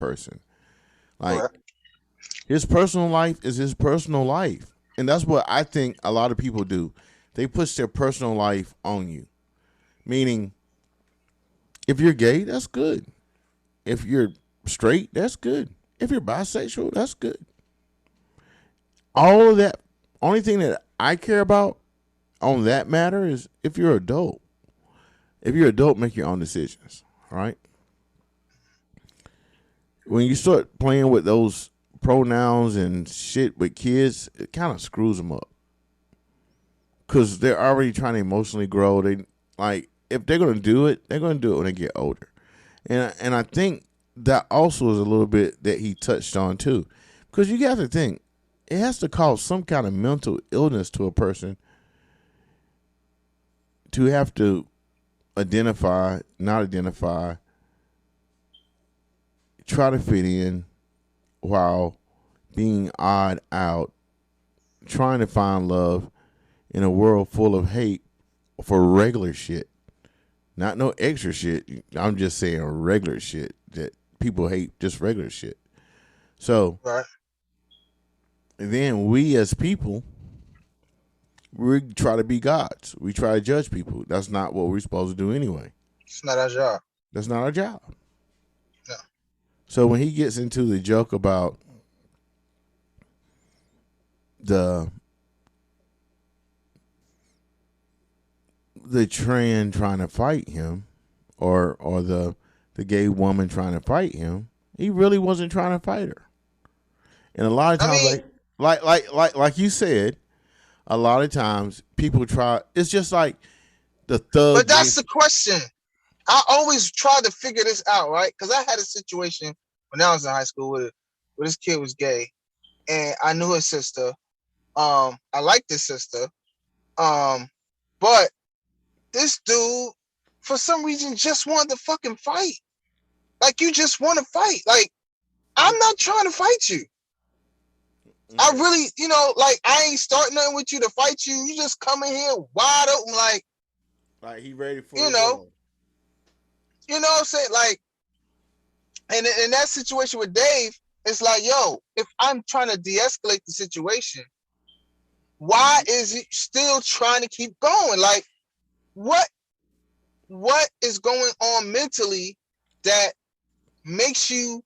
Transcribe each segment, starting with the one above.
person. Like his personal life is his personal life. And that's what I think a lot of people do. They push their personal life on you. Meaning, if you're gay, that's good. If you're straight, that's good. If you're bisexual, that's good. All of that, only thing that I care about on that matter is if you're adult. If you're adult, make your own decisions. All right. When you start playing with those pronouns and shit with kids, it kind of screws them up because they're already trying to emotionally grow. They like if they're gonna do it, they're gonna do it when they get older. And I think that also is a little bit that he touched on too, because you got to think it has to cause some kind of mental illness to a person to have to identify, not identify, try to fit in while being odd out, trying to find love in a world full of hate for regular shit. Not no extra shit. I'm just saying regular shit that people hate, just regular shit. So, then we as people, we try to be gods. We try to judge people. That's not what we're supposed to do anyway. It's not our job. That's not our job. No. So when he gets into the joke about the trans trying to fight him, or the gay woman trying to fight him, he really wasn't trying to fight her. And a lot of times, like you said, a lot of times people try. It's just like the thug. But that's the question. I always try to figure this out, right? Because I had a situation when I was in high school where this kid was gay, and I knew his sister. I liked his sister, but this dude, for some reason, just wanted to fucking fight. Like, you just want to fight. Like, I'm not trying to fight you. I really, like, I ain't starting nothing with you to fight you. You just come in here wide open, like he ready for you know what I'm saying? Like, and in that situation with Dave, it's like, yo, if I'm trying to de-escalate the situation, why is he still trying to keep going? Like, what is going on mentally that makes you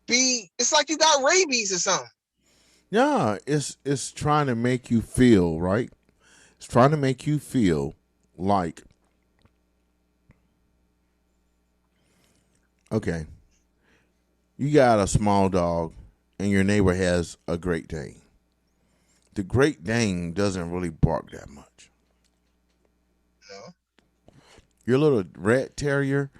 be? It's like you got rabies or something. Yeah, it's trying to make you feel right. It's trying to make you feel like, okay, you got a small dog and your neighbor has a Great Dane. The Great Dane doesn't really bark that much. No. Your little rat terrier,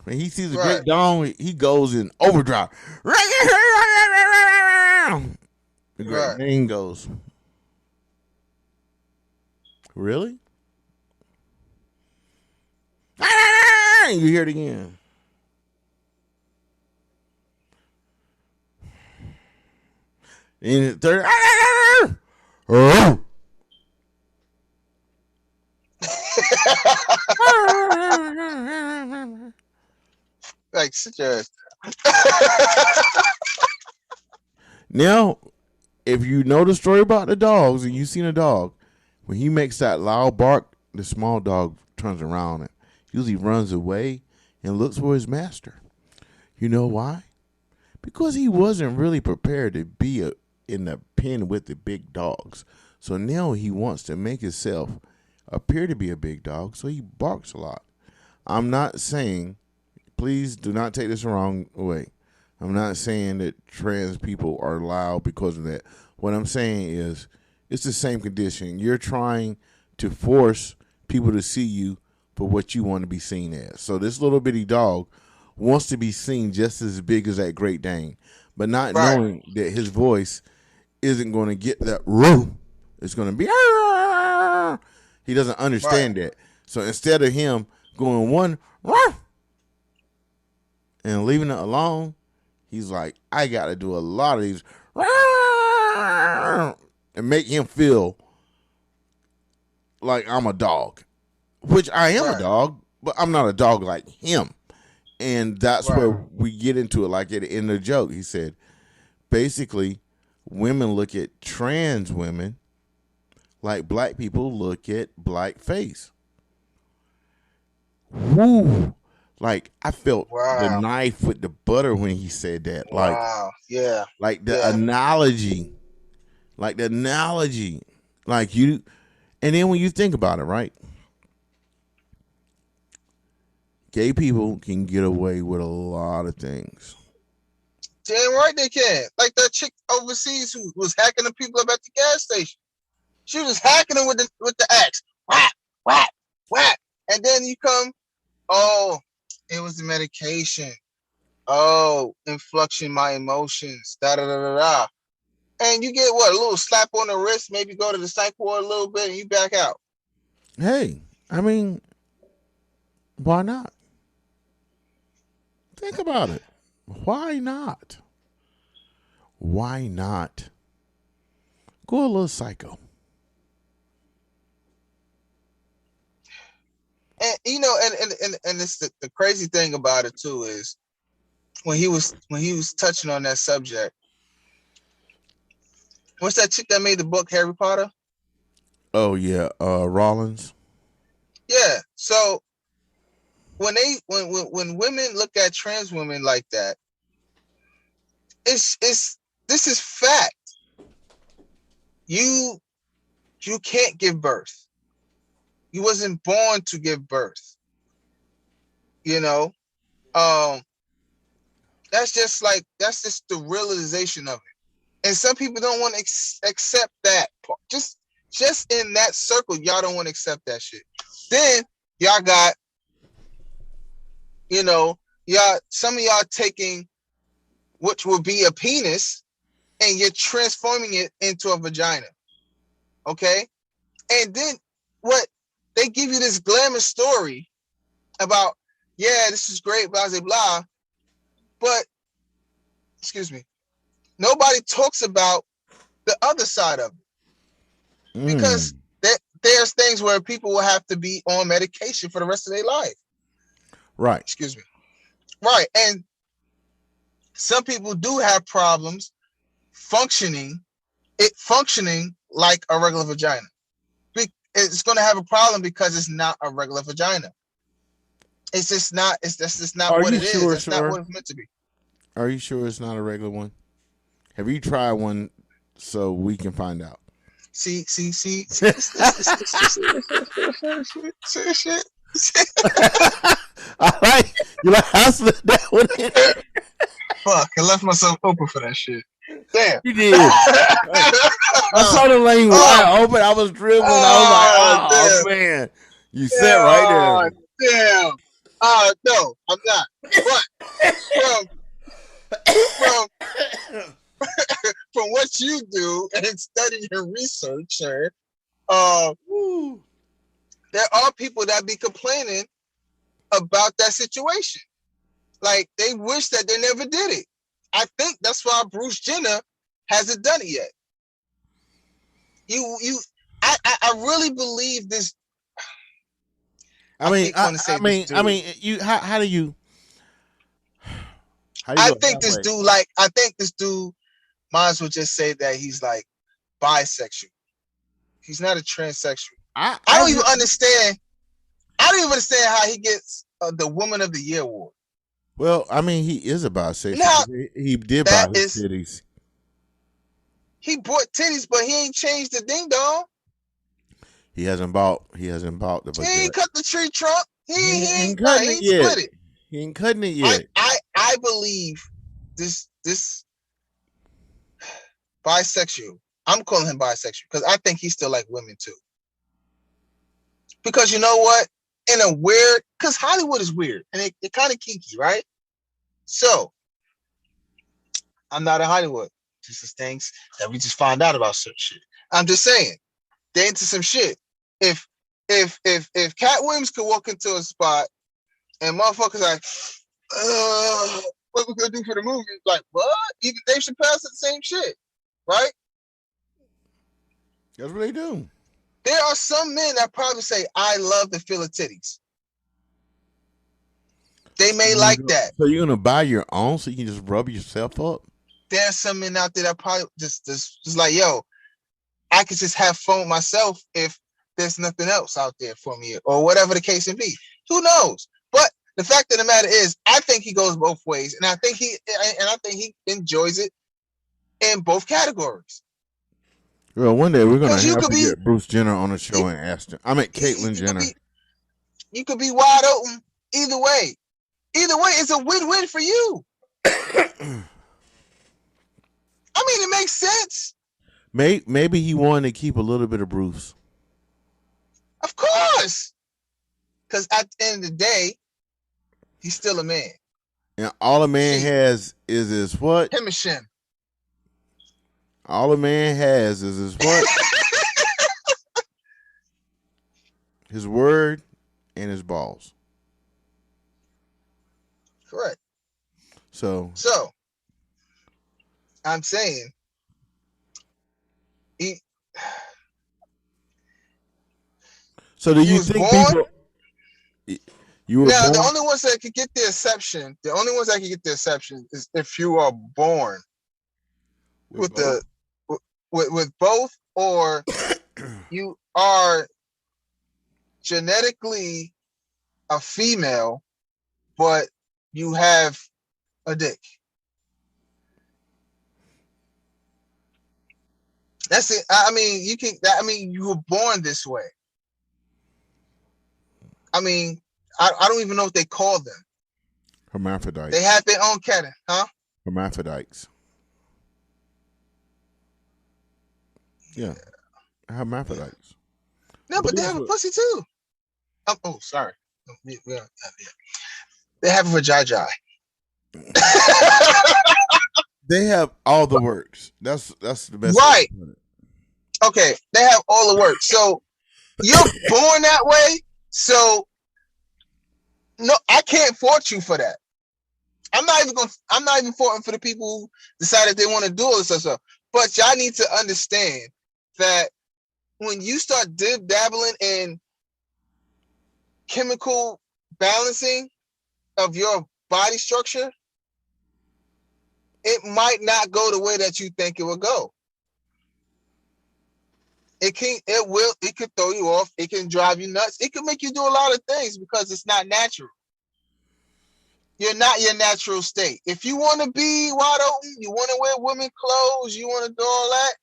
when he sees a great dog, he goes in overdrive. The Great Dane goes, really? You hear it again. In the third, like, sit your ass down. Now, if you know the story about the dogs and you've seen a dog, when he makes that loud bark, the small dog turns around and usually runs away and looks for his master. You know why? Because he wasn't really prepared to be in the pen with the big dogs. So now he wants to make himself appear to be a big dog, so he barks a lot. I'm not saying, please do not take this the wrong way, I'm not saying that trans people are loud because of that. What I'm saying is it's the same condition. You're trying to force people to see you for what you want to be seen as. So this little bitty dog wants to be seen just as big as that Great Dane, but not knowing that his voice isn't going to get that room. It's going to be, he doesn't understand that. So instead of him going one and leaving it alone, he's like, I got to do a lot of these and make him feel like I'm a dog, which I am a dog, but I'm not a dog like him. And that's Right. where we get into it. Like in the joke, he said, basically, women look at trans women like black people look at black face. Woo! Like I felt the Wow. knife with the butter when he said that. Wow. Yeah. Like the Yeah. analogy, like you. And then when you think about it, right? Gay people can get away with a lot of things. Damn right they can. Like that chick overseas who was hacking the people up at the gas station. She was hacking them with the axe. Whap, whap, whap. And then you come, oh, it was the medication. Oh, influxing my emotions. Da da da da da. And you get what? A little slap on the wrist, maybe go to the psych ward a little bit, and you back out. Hey, I mean, why not? Think about it. Why not? Why not? Go a little psycho. And you know, and it's the crazy thing about it too is when he was touching on that subject. What's that chick that made the book Harry Potter? Oh yeah, Rollins. Yeah. So when women look at trans women like that, it's this is fact. You can't give birth. You wasn't born to give birth. You know, um, that's just the realization of it. And some people don't want to accept that part. Just in that circle, y'all don't want to accept that shit. Then y'all got, you know, some of y'all taking which would be a penis and you're transforming it into a vagina. Okay? And then what they give you this glamour story about, yeah, this is great, blah, blah, blah. But, excuse me, nobody talks about the other side of it. Because there's things where people will have to be on medication for the rest of their life. Right. Excuse me. Right. And some people do have problems functioning like a regular vagina. It's going to have a problem because it's not a regular vagina. It's just not. That's just not Are what you it is. sure, That's not sir? what it's meant to be. Are you sure it's not a regular one? Have you tried one so we can find out? See. All right, you like I slid that one in. Fuck! I left myself open for that shit. Damn. You did. I saw the lane wide open. I was dribbling. I was like, oh damn. man, you sat right there. Damn. No, I'm not. But from from what you do and studying your research, sir, there are people that be complaining about that situation. Like they wish that they never did it. I think that's why Bruce Jenner hasn't done it yet. I really believe this. I mean, you. How do you? I think this dude might as well just say that he's like bisexual. He's not a transsexual. I don't even understand. I don't even understand how he gets the Woman of the Year award. Well, I mean, he is a bisexual. Now, he did buy his titties. He bought titties, but he ain't changed the ding dong. He hasn't bought the. He ain't cut the tree trunk. He ain't split it. He ain't cutting it yet. I believe this bisexual. I'm calling him bisexual because I think he still like women too. Because you know what? In a weird, because Hollywood is weird and it kind of kinky, right? So I'm not in Hollywood. Just as things that we just find out about certain shit. I'm just saying, they into some shit. If Cat Williams could walk into a spot and motherfuckers like, what we gonna do for the movie? Like, what? Even Dave Chappelle said the same shit, right? That's what they do. There are some men that probably say, I love the feel of titties. They may like that. So you're gonna buy your own so you can just rub yourself up? There's some men out there that probably just like, yo, I could just have fun myself if there's nothing else out there for me, or whatever the case may be. Who knows? But the fact of the matter is, I think he goes both ways, and I think he enjoys it in both categories. Well, one day we're gonna You have could to be, get Bruce Jenner on the show and ask him. I mean, Caitlyn you could Jenner. you could be wide open either way. Either way, it's a win-win for you. I mean, it makes sense. Maybe he wanted to keep a little bit of Bruce. Of course. Because at the end of the day, he's still a man. And all a man has is his what? Him and Shem. All a man has is his what? His word and his balls. Correct. So I'm saying So do you think people? You were now born? the only ones that could get the exception. The only ones that can get the exception is if you are born with both, or you are genetically a female, but you have a dick. That's it. I mean, you can. I mean, you were born this way. I mean, I don't even know what they call them. Hermaphrodites. They have their own category, huh? Hermaphrodites. Yeah. Hermaphrodites. No, but they have a pussy too. Oh, sorry. They have a vagina. They have all the works. That's the best. Right. Okay, they have all the works. So you're born that way. So no, I can't fault you for that. I'm not even faulting for the people who decided they want to do all this stuff. But y'all need to understand that when you start dabbling in chemical balancing of your body structure, it might not go the way that you think it will go. It could throw you off. It can drive you nuts. It can make you do a lot of things because it's not natural. You're not your natural state. If you want to be wide open, you want to wear women clothes, you want to do all that,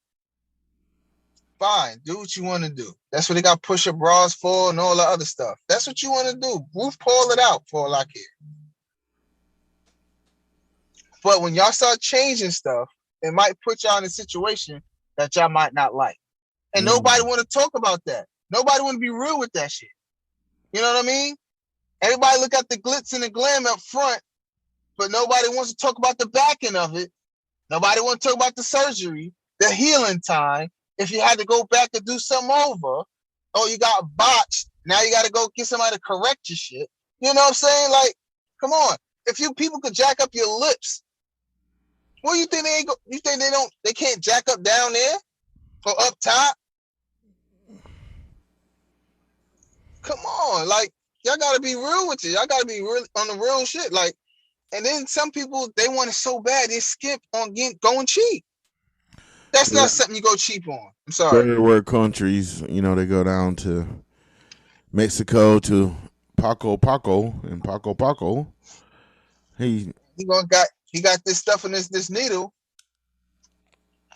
fine. Do what you want to do. That's what they got push-up bras for and all the other stuff. That's what you want to do. Pull it out for all I care. But when y'all start changing stuff, it might put y'all in a situation that y'all might not like. And nobody want to talk about that. Nobody want to be real with that shit. You know what I mean? Everybody look at the glitz and the glam up front, but nobody wants to talk about the back end of it. Nobody want to talk about the surgery, the healing time. If you had to go back and do something over, or you got botched, now you got to go get somebody to correct your shit. You know what I'm saying? Like, come on. If you people could jack up your lips, what do you think they ain't go? You think they can't jack up down there or up top? Come on, like y'all gotta be real with it. Y'all gotta be real on the real shit. Like, and then some people they want it so bad they skip on going cheap. That's not something you go cheap on. I'm sorry. Third world countries, they go down to Mexico to Paco and Paco. He got this stuff in this needle.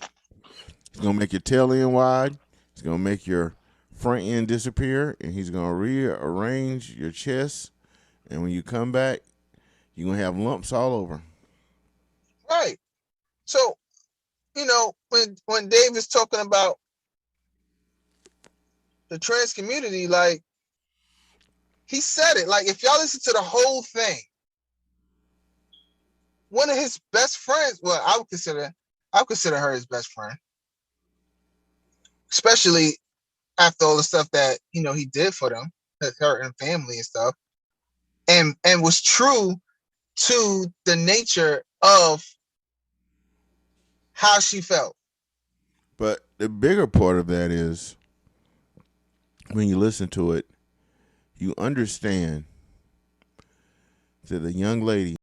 He's gonna make your tail end wide. He's gonna make your front end disappear, and he's gonna rearrange your chest. And when you come back, you're gonna have lumps all over. Right. So, when Dave is talking about the trans community, like he said it. Like if y'all listen to the whole thing, one of his best friends, well, I would consider her his best friend, especially after all the stuff that he did for them, her and family and stuff, and was true to the nature of how she felt. But the bigger part of that is when you listen to it, you understand to the young lady